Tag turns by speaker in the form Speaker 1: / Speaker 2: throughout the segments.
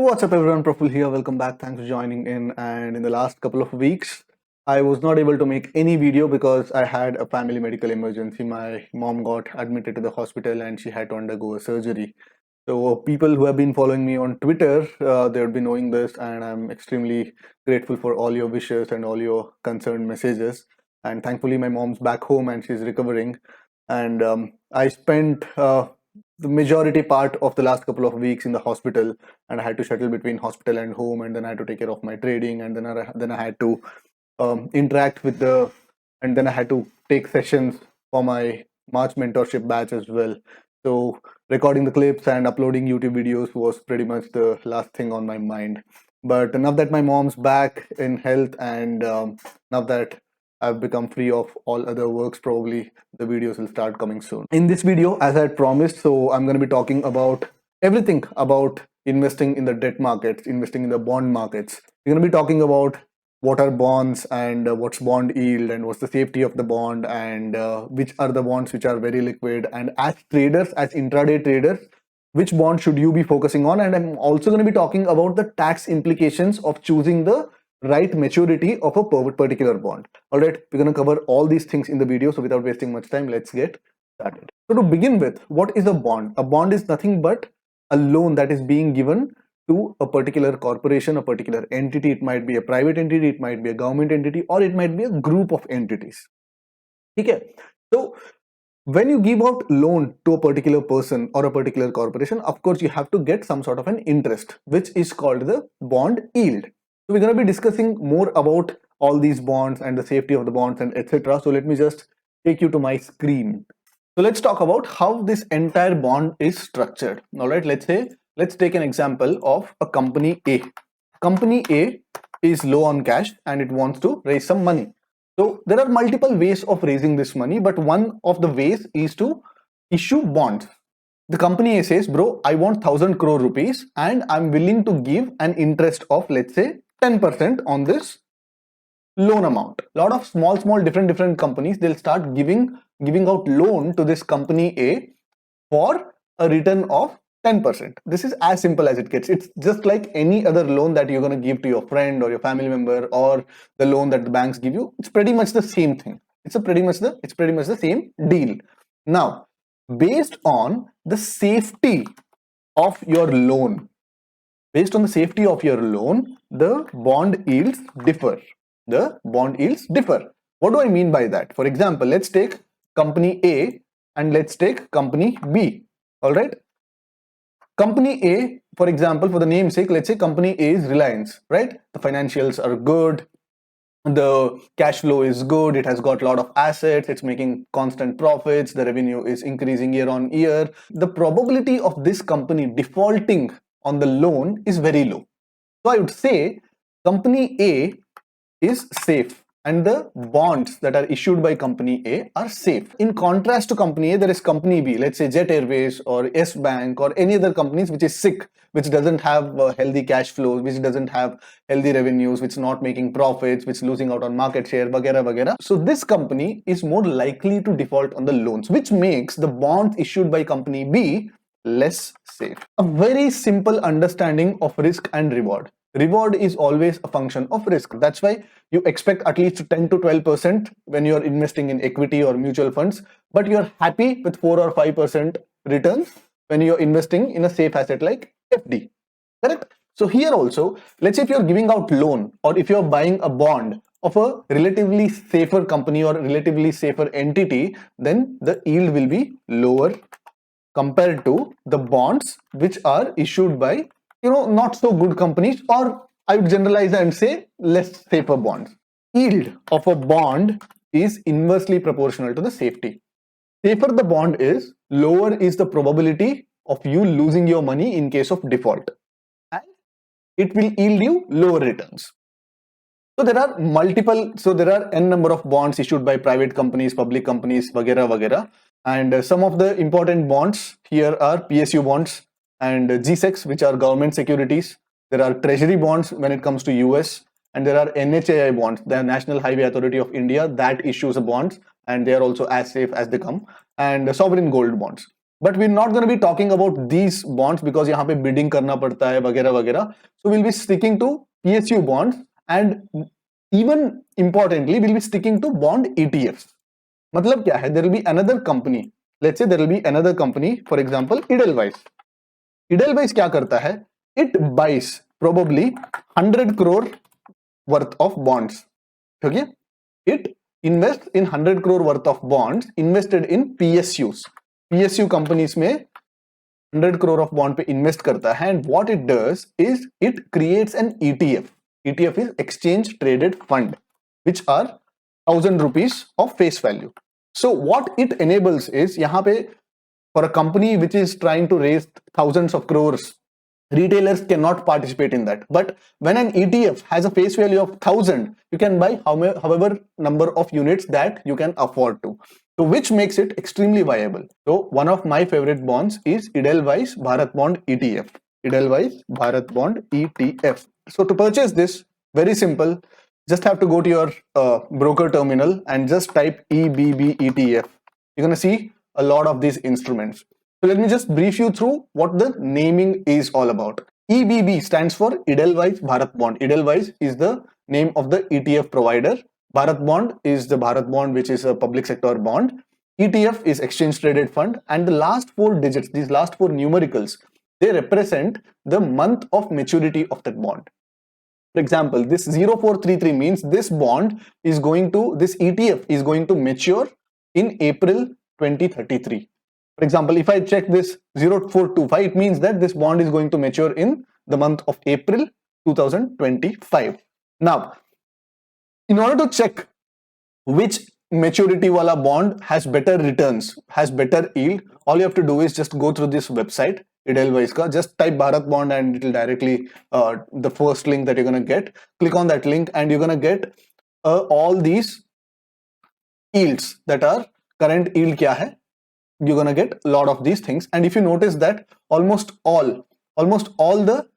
Speaker 1: So what's up everyone, Praful here, welcome back, thanks for joining in. And in the last couple of weeks, I was not able to make any video because I had a family medical emergency. My mom got admitted to the hospital and she had to undergo a surgery. So people who have been following me on Twitter, they would be knowing this, and I'm extremely grateful for all your wishes and all your concerned messages. And thankfully my mom's back home and she's recovering. And I spent the majority part of the last couple of weeks in the hospital, and I had to shuttle between hospital and home, and then I had to take care of my trading, and then I had to interact with the, and then I had to take sessions for my March mentorship batch as well. So recording the clips and uploading YouTube videos was pretty much the last thing on my mind. But now that my mom's back in health, and now that I've become free of all other works, probably the videos will start coming soon. In this video, as I had promised, so I'm going to be talking about everything about investing in the debt markets, investing in the bond markets. We're going to be talking about what are bonds, and what's bond yield, and what's the safety of the bond, and which are the bonds which are very liquid, and as traders, as intraday traders, which bond should you be focusing on. And I'm also going to be talking about the tax implications of choosing the right maturity of a particular bond. All right, we're going to cover all these things in the video, so without wasting much time, let's get started. So to begin with, what is a bond? A bond is nothing but a loan that is being given to a particular corporation, a particular entity. It might be a private entity, it might be a government entity, or it might be a group of entities. Okay, so when you give out loan to a particular person or a particular corporation, of course you have to get some sort of an interest, which is called the bond yield. So we're going to be discussing more about all these bonds and the safety of the bonds and etc. So let me just take you to my screen. So let's talk about how this entire bond is structured. All right, let's take an example of a company A. Company A is low on cash and it wants to raise some money. So there are multiple ways of raising this money, but one of the ways is to issue bonds. The company A says, bro, I want 1,000 crore rupees and I'm willing to give an interest of, let's say, 10% on this loan amount. A lot of small different companies, they'll start giving out loan to this company A for a return of 10%. This is as simple as it gets. It's just like any other loan that you're going to give to your friend or your family member, or the loan that the banks give you. It's pretty much the same thing. It's pretty much the same deal. Now, based on the safety of your loan, the bond yields differ. What do I mean by that? For example, let's take company A and let's take company B. All right. Company A, for example, for the namesake, let's say company A is Reliance, right? The financials are good, the cash flow is good, it has got a lot of assets, it's making constant profits, the revenue is increasing year on year. The probability of this company defaulting on the loan is very low. So I would say company A is safe, and the bonds that are issued by company A are safe. In contrast to company A, there is company B, let's say Jet Airways or S Bank or any other companies which is sick, which doesn't have healthy cash flows, which doesn't have healthy revenues, which is not making profits, which is losing out on market share, vagera. So this company is more likely to default on the loans, which makes the bonds issued by company B less safe. A very simple understanding of risk and reward. Reward is always a function of risk. That's why you expect at least 10 to 12% when you're investing in equity or mutual funds, but you're happy with 4 or 5% returns when you're investing in a safe asset like FD. Correct? So here also, let's say if you're giving out loan, or if you're buying a bond of a relatively safer company or relatively safer entity, then the yield will be lower compared to the bonds which are issued by not so good companies, or I would generalize and say less safer bonds. Yield of a bond is inversely proportional to the safety. Safer the bond is, lower is the probability of you losing your money in case of default, and it will yield you lower returns. So there are n number of bonds issued by private companies, public companies, vagera, and some of the important bonds here are PSU bonds and GSECs, which are government securities. There are treasury bonds when it comes to US, and there are NHAI bonds, the National Highway Authority of India, that issues bonds, and they are also as safe as they come, and sovereign gold bonds. but we're not going to be talking about these bonds because यहाँ पे bidding करना पड़ता है वगैरह वगैरह. So we'll be sticking to PSU bonds, and even importantly we'll be sticking to bond ETFs. मतलब क्या है, there will be another company, let's say there will be another company, for example Edelweiss. Edelweiss क्या करता है, it buys probably 100 crore worth of bonds. Okay, it invests in 100 crore worth of bonds invested in PSUs. PSU companies में 100 crore of bond पे invest करता है, and what it does is it creates an ETF. ETF is exchange traded fund, which are 1000 rupees of face value. So what it enables is, यहाँ पे for a company which is trying to raise thousands of crores, retailers cannot participate in that. But when an ETF has a face value of 1000, you can buy however number of units that you can afford to. So which makes it extremely viable. So one of my favorite bonds is Edelweiss Bharat Bond ETF. Edelweiss Bharat Bond ETF. So to purchase this, very simple. Just have to go to your broker terminal and just type EBB ETF. You're going to see a lot of these instruments. So let me just brief you through what the naming is all about. EBB stands for Edelweiss Bharat Bond. Edelweiss is the name of the ETF provider. Bharat Bond is the Bharat Bond, which is a public sector bond. ETF is exchange traded fund, and the last four digits, these last four numericals, they represent the month of maturity of that bond. For example, this 0433 means this bond is going to, this ETF is going to mature in April 2033. For example, if I check this 0425, it means that this bond is going to mature in the month of April 2025. Now, in order to check which maturity wala bond has better returns, has better yield, all you have to do is just go through this website, Edelweiss ka, just type Bharat Bond and it will directly, the first link that you're going to get, click on that link and you're going to get all these yields that are current yield kya hai. You're going to get a lot of these things, and if you notice that almost all the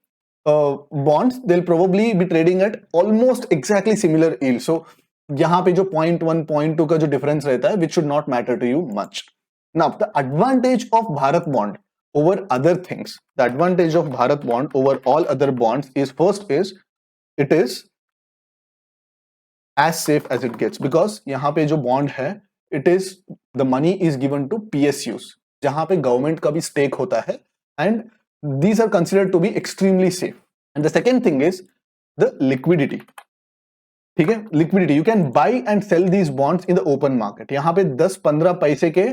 Speaker 1: bonds, they'll probably be trading at almost exactly similar yield. So यहाँ पे जो 0.1 0.2 का जो difference रहता है, which should not matter to you much. Now the advantage of Bharat Bond over other things, the advantage of Bharat Bond over all other bonds is, first is it is as safe as it gets, because यहाँ पे जो bond है, it is, the money is given to PSUs, जहां पे government का भी stake होता है, and these are considered to be extremely safe. And the second thing is the liquidity. ठीक है, liquidity, you can buy and sell these bonds in the open market. यहाँ पे 10-15 पैसे के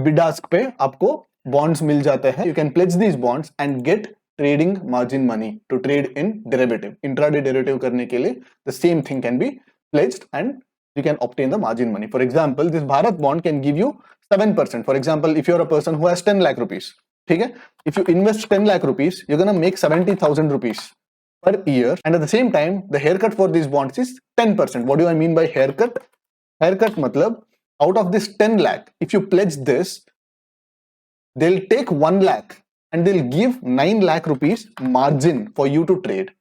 Speaker 1: bid ask पे आपको bonds मिल जाते हैं. You can pledge these bonds and get trading margin money to trade in derivative. Intraday derivative करने के लिए the same thing can be pledged and you can obtain the margin money. For example, this Bharat Bond can give you 7%. For example, if you're a person who has 10 lakh rupees, okay? If you invest 10 lakh rupees, you're going to make 70,000 rupees per year. And at the same time, the haircut for these bonds is 10%. What do I mean by haircut? Haircut matlab, out of this 10 lakh, if you pledge this, they'll take 1 lakh and they'll give 9 lakh rupees margin for you to trade.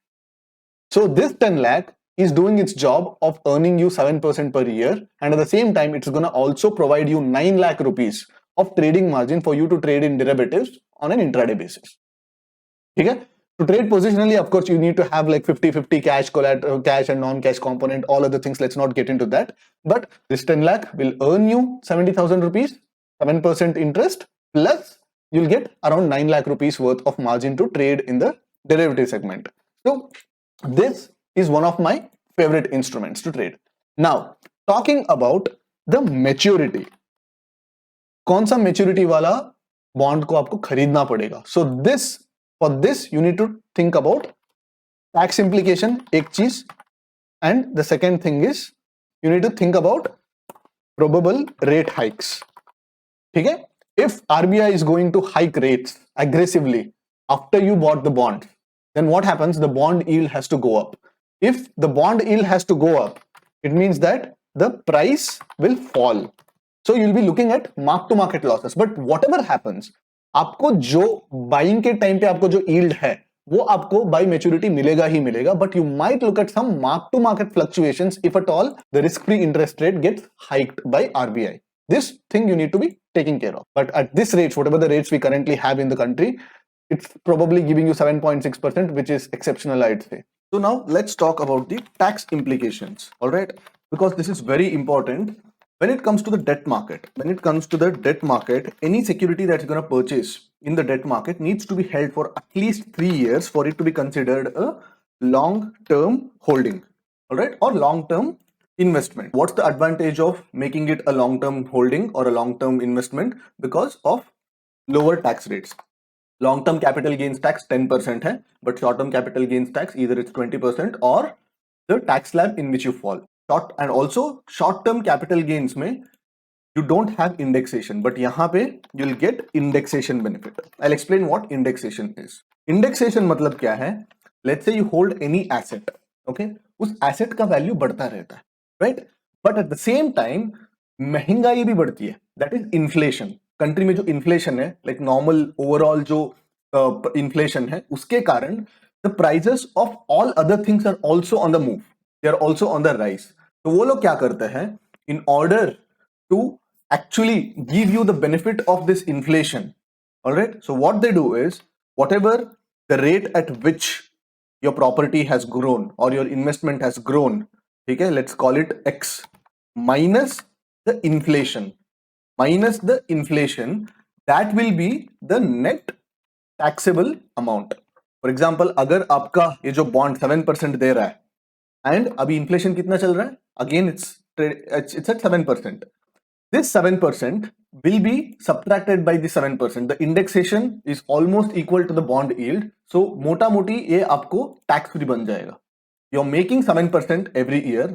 Speaker 1: So this 10 lakh is doing its job of earning you 7% per year, and at the same time it's going to also provide you 9 lakh rupees of trading margin for you to trade in derivatives on an intraday basis. Okay? To trade positionally, of course, you need to have like 50-50 cash, collateral, cash and non-cash component, all other things. Let's not get into that. But this 10 lakh will earn you 70,000 rupees, 7% interest, plus you'll get around 9 lakh rupees worth of margin to trade in the derivative segment. So this is one of my favorite instruments to trade. Now, talking about the maturity. कौन सा maturity वाला bond को आपको खरीदना पड़ेगा? So for this you need to think about tax implication, एक चीज, and the second thing is you need to think about probable rate hikes. ठीक है? If RBI is going to hike rates aggressively after you bought the bond, then what happens? The bond yield has to go up. If the bond yield has to go up, it means that the price will fall. So you'll be looking at mark to market losses. But whatever happens, आपको जो buying के time पे आपको जो yield है, वो आपको by maturity मिलेगा ही मिलेगा. But you might look at some mark to market fluctuations if at all the risk free interest rate gets hiked by RBI. This thing you need to be taking care of. But at this rates, whatever the rates we currently have in the country, it's probably giving you 7.6%, which is exceptional, I'd say. So now let's talk about the tax implications, all right? Because this is very important when it comes to the debt market. When it comes to the debt market, any security that you're going to purchase in the debt market needs to be held for at least 3 years for it to be considered a long-term holding, all right, or long-term investment. What's the advantage of making it a long-term holding or a long-term investment? Because of lower tax rates. Long-term capital gains tax 10% है, but short-term capital gains tax either it's 20% or the tax slab in which you fall. And also short-term capital gains में you don't have indexation, but यहाँ पे you'll get indexation benefit. I'll explain what indexation is. Indexation मतलब क्या है? Let's say you hold any asset, okay? उस asset का value बढ़ता रहता है, right? But at the same time महंगाई भी बढ़ती है. That is inflation. कंट्री में जो इन्फ्लेशन है, लाइक नॉर्मल ओवरऑल जो इन्फ्लेशन है, उसके कारण the prices of all other things are also on the move, they are also on the rise. तो वो लोग क्या करते हैं, in order to actually give you the benefit of this inflation, all right? So what they do is, whatever the rate at which your property has grown or your investment has grown, okay, let's call it x, minus the inflation, that will be the net taxable amount. For example, अगर आपका ये जो bond 7% दे रहा है and अभी inflation कितना चल रहा है, again it's at 7%. This 7% will be subtracted by the 7%. The indexation is almost equal to the bond yield. So मोटा मोटी ये आपको tax free बन जाएगा. You're making 7% every year.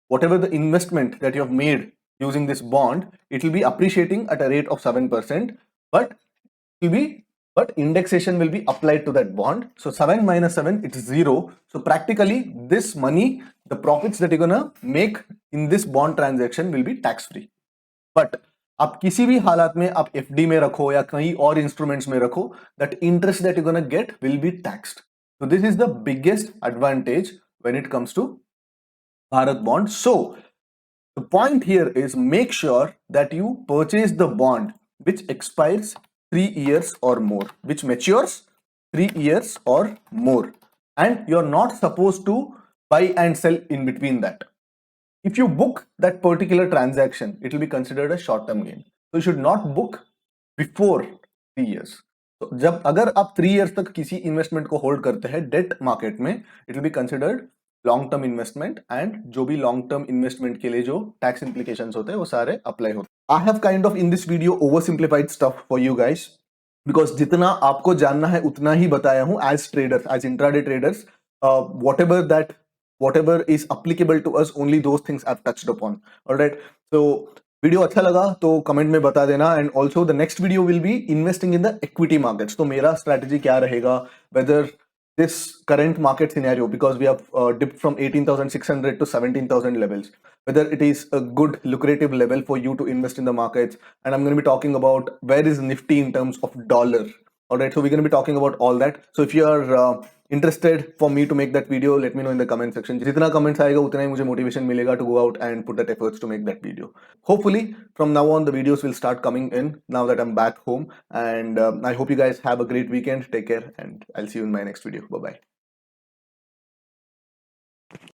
Speaker 1: Whatever the investment that you have made using this bond, it will be appreciating at a rate of 7%, but indexation will be applied to that bond. So 7 minus 7, it's 0. So practically this money, the profits that you're gonna make in this bond transaction will be tax free. But आप किसी भी हालात में आप FD में रखो या कहीं और इंस्ट्रूमेंट्स में रखो, that interest that you're gonna get will be taxed. So this is the biggest advantage when it comes to Bharat bond. So the point here is, make sure that you purchase the bond which expires 3 years or more, which matures 3 years or more, and you're not supposed to buy and sell in between that. If you book that particular transaction, it will be considered a short-term gain. So you should not book before 3 years. So जब अगर आप 3 years तक किसी investment को hold करते हैं debt market में, it will be considered long term investment, and जो भी लॉन्ग टर्म इन्वेस्टमेंट के लिए जो टैक्स इंप्लीकेशंस होते हैं वो सारे अप्लाई होते हैं. I have kind of in this video oversimplified stuff for you guys, because जितना आपको जानना है उतना ही बताया हूं as traders, as intraday traders. whatever is applicable to us, only those things I've touched upon. All right, so video अच्छा लगा तो कमेंट में बता देना. And also the next video will be investing in the equity markets. तो मेरा strategy क्या रहेगा, weather this current market scenario, because we have dipped from 18,600 to 17,000 levels, whether it is a good lucrative level for you to invest in the markets. And I'm going to be talking about where is Nifty in terms of dollar. All right, so we're going to be talking about all that. So if you are interested for me to make that video, let me know in the comment section. जितना comments आएगा उतना ही मुझे motivation मिलेगा to go out and put that efforts to make that video. Hopefully from now on the videos will start coming in now that I'm back home. And I hope you guys have a great weekend. Take care, and I'll see you in my next video. Bye bye.